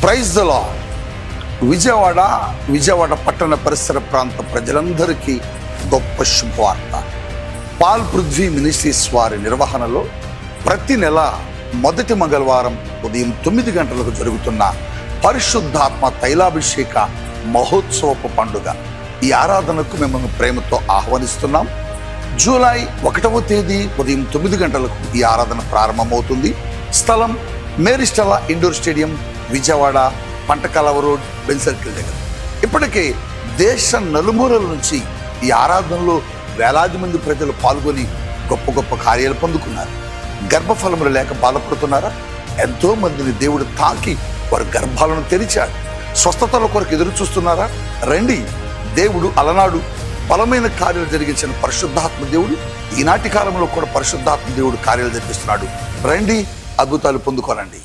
Praise the lord. Vijayawada పట్టణ పరిసర ప్రాంత ప్రజలందరికీ గొప్ప శుభవార్త. పాల్ పృథ్వీ మినిస్ట్రీస్ వారి నిర్వహణలో ప్రతి నెల మొదటి మంగళవారం ఉదయం 9 గంటలకు జరుగుతున్న పరిశుద్ధాత్మ తైలాభిషేక మహోత్సవపు పండుగ. ఈ ఆరాధనకు మిమ్మల్ని ప్రేమతో ఆహ్వానిస్తున్నాం. జూలై 1వ తేదీ ఉదయం 9 గంటలకు ఈ ఆరాధన ప్రారంభమవుతుంది. స్థలం Mary Stella indoor stadium, Vijayawada, Pantakaluva road, Benz circle దగ్గర. ఇప్పటికే దేశ నలుమూలల నుంచి ఈ ఆరాధనలో వేలాది మంది ప్రజలు పాల్గొని గొప్ప గొప్ప కార్యాలు పొందుకున్నారు. గర్భఫలములు లేక బాధపడుతున్నారా? ఎంతో మందిని దేవుడు తాకి వారి గర్భాలను తెరిచాడు. స్వస్థతల కొరకు ఎదురు చూస్తున్నారా? రండి. దేవుడు అలనాడు బలమైన కార్యాలు జరిగించిన పరిశుద్ధాత్మ దేవుడు ఈనాటి కాలంలో కూడా పరిశుద్ధాత్మ దేవుడు కార్యాలు జరిపిస్తున్నాడు. రండి, అద్భుతాలు పొందుకోనండి.